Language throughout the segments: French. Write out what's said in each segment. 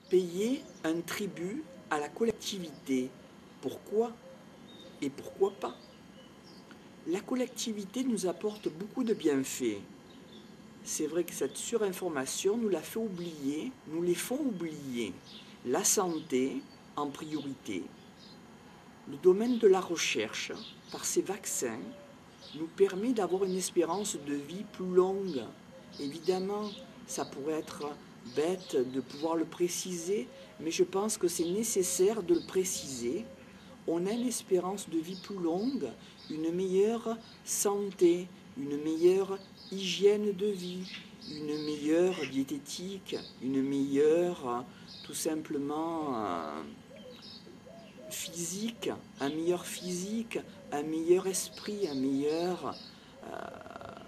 Payer un tribut à la collectivité. Pourquoi et pourquoi pas? La collectivité nous apporte beaucoup de bienfaits. C'est vrai que cette surinformation nous la fait oublier, nous les font oublier. La santé en priorité. Le domaine de la recherche, par ces vaccins, nous permet d'avoir une espérance de vie plus longue. Évidemment, ça pourrait être bête de pouvoir le préciser, mais je pense que c'est nécessaire de le préciser. On a une espérance de vie plus longue, une meilleure santé, une meilleure hygiène de vie, une meilleure diététique, une meilleure, tout simplement, physique, un meilleur esprit, un meilleur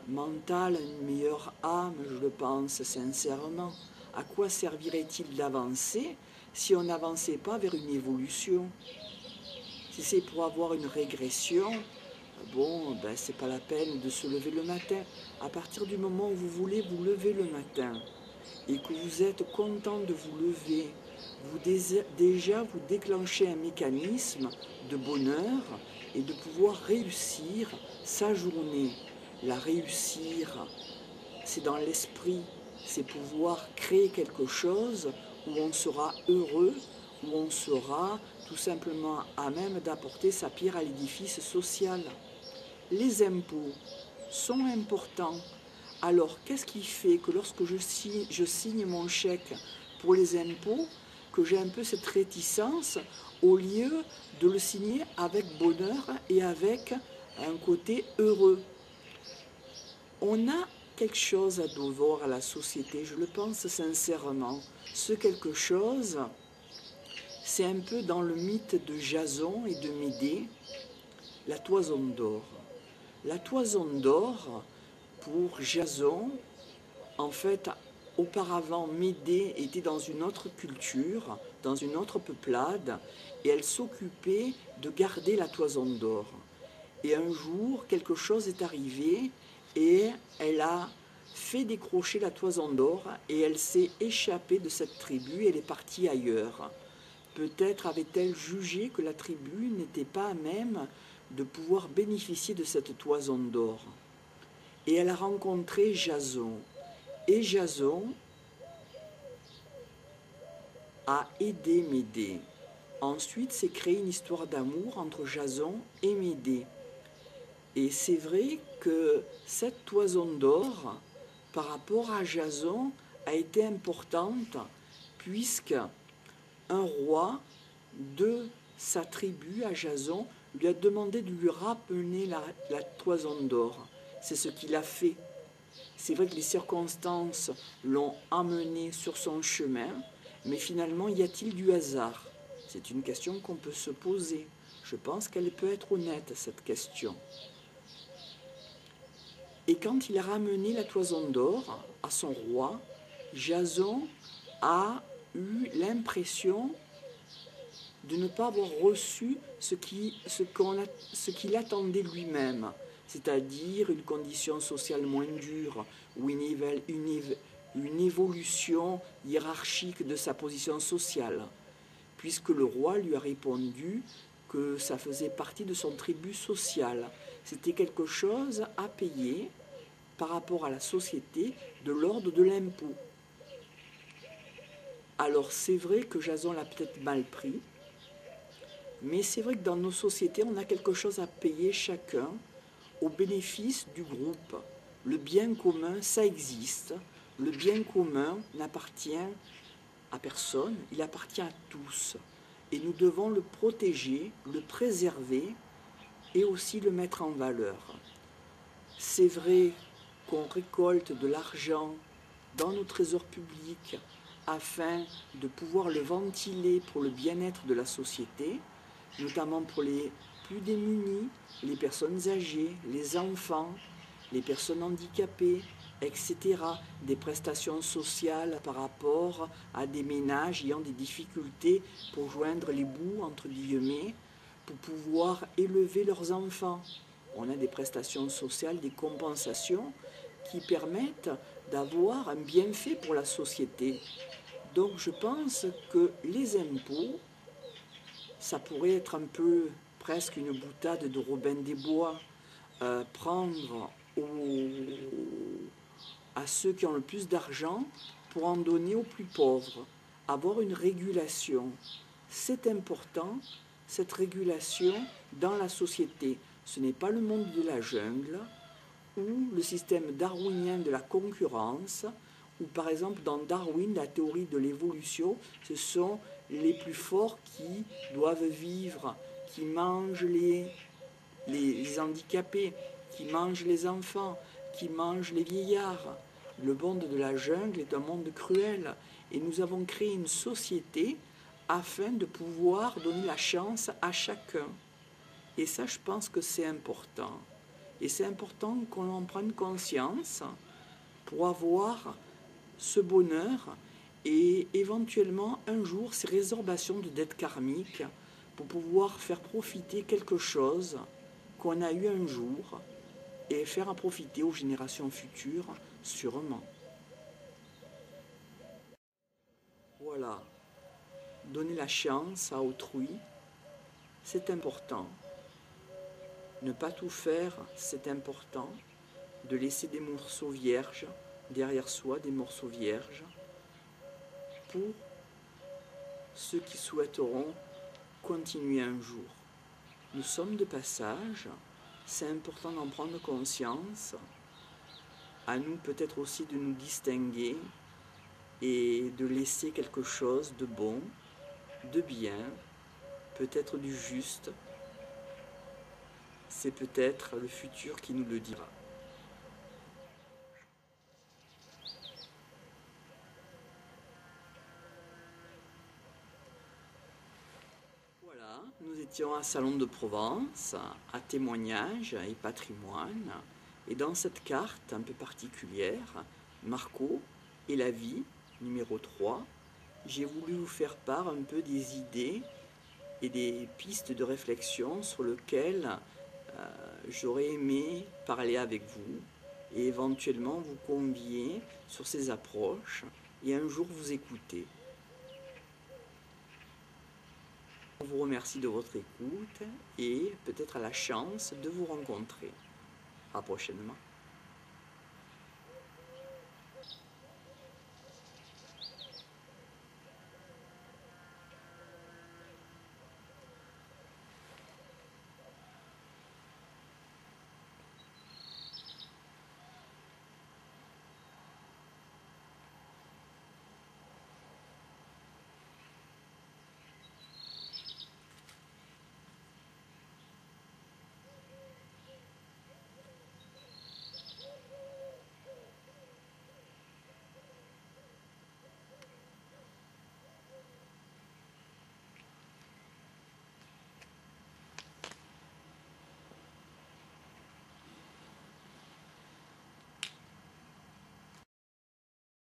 mental, une meilleure âme, je le pense sincèrement. À quoi servirait-il d'avancer si on n'avançait pas vers une évolution? Si c'est pour avoir une régression, bon, ben, c'est pas la peine de se lever le matin. À partir du moment où vous voulez vous lever le matin et que vous êtes content de vous lever, déjà vous déclenchez un mécanisme de bonheur et de pouvoir réussir sa journée. La réussir, c'est dans l'esprit, c'est pouvoir créer quelque chose où on sera heureux, où on sera tout simplement à même d'apporter sa pierre à l'édifice social. Les impôts sont importants. Alors, qu'est-ce qui fait que lorsque je signe mon chèque pour les impôts, que j'ai un peu cette réticence, au lieu de le signer avec bonheur et avec un côté heureux? On a quelque chose à devoir à la société, je le pense sincèrement. Ce quelque chose, c'est un peu dans le mythe de Jason et de Médée, la toison d'or. La toison d'or, pour Jason, en fait, auparavant, Médée était dans une autre culture, dans une autre peuplade, et elle s'occupait de garder la toison d'or. Et un jour, quelque chose est arrivé, et elle a fait décrocher la toison d'or, et elle s'est échappée de cette tribu, et elle est partie ailleurs. Peut-être avait-elle jugé que la tribu n'était pas à même de pouvoir bénéficier de cette toison d'or. Et elle a rencontré Jason. Et Jason a aidé Médée. Ensuite, s'est créée une histoire d'amour entre Jason et Médée. Et c'est vrai que cette toison d'or, par rapport à Jason, a été importante, puisque un roi de sa tribu, à Jason, lui a demandé de lui ramener la toison d'or. C'est ce qu'il a fait. C'est vrai que les circonstances l'ont amené sur son chemin, mais finalement, y a-t-il du hasard? C'est une question qu'on peut se poser. Je pense qu'elle peut être honnête, cette question. Et quand il a ramené la toison d'or à son roi, Jason a eu l'impression de ne pas avoir reçu ce qu'il attendait lui-même, c'est-à-dire une condition sociale moins dure ou une évolution hiérarchique de sa position sociale, puisque le roi lui a répondu que ça faisait partie de son tribut social. C'était quelque chose à payer par rapport à la société de l'ordre de l'impôt. Alors c'est vrai que Jason l'a peut-être mal pris, mais c'est vrai que dans nos sociétés, on a quelque chose à payer chacun au bénéfice du groupe. Le bien commun, ça existe. Le bien commun n'appartient à personne, il appartient à tous. Et nous devons le protéger, le préserver et aussi le mettre en valeur. C'est vrai qu'on récolte de l'argent dans nos trésors publics afin de pouvoir le ventiler pour le bien-être de la société, notamment pour les plus démunis, les personnes âgées, les enfants, les personnes handicapées, etc. Des prestations sociales par rapport à des ménages ayant des difficultés pour joindre les bouts, entre guillemets, pour pouvoir élever leurs enfants. On a des prestations sociales, des compensations qui permettent d'avoir un bienfait pour la société. Donc je pense que les impôts, ça pourrait être un peu presque une boutade de Robin des Bois, prendre à ceux qui ont le plus d'argent pour en donner aux plus pauvres, avoir une régulation. C'est important, cette régulation dans la société. Ce n'est pas le monde de la jungle ou le système darwinien de la concurrence, ou par exemple dans Darwin, la théorie de l'évolution, ce sont les plus forts qui doivent vivre, qui mangent les handicapés, qui mangent les enfants, qui mangent les vieillards. Le monde de la jungle est un monde cruel et nous avons créé une société afin de pouvoir donner la chance à chacun. Et ça, je pense que c'est important. Et c'est important qu'on en prenne conscience pour avoir ce bonheur et éventuellement un jour ces résorbations de dettes karmiques pour pouvoir faire profiter quelque chose qu'on a eu un jour et faire en profiter aux générations futures, sûrement. Voilà, donner la chance à autrui, c'est important. Ne pas tout faire, c'est important. De laisser des morceaux vierges derrière soi, des morceaux vierges, pour ceux qui souhaiteront continuer un jour. Nous sommes de passage, c'est important d'en prendre conscience, à nous peut-être aussi de nous distinguer et de laisser quelque chose de bon, de bien, peut-être du juste. C'est peut-être le futur qui nous le dira. Voilà, nous étions à Salon de Provence, à témoignages et patrimoine. Et dans cette carte un peu particulière, Marco et la vie, numéro 3, j'ai voulu vous faire part un peu des idées et des pistes de réflexion sur lesquelles j'aurais aimé parler avec vous et éventuellement vous convier sur ces approches et un jour vous écouter. Je vous remercie de votre écoute et peut-être à la chance de vous rencontrer. À prochainement.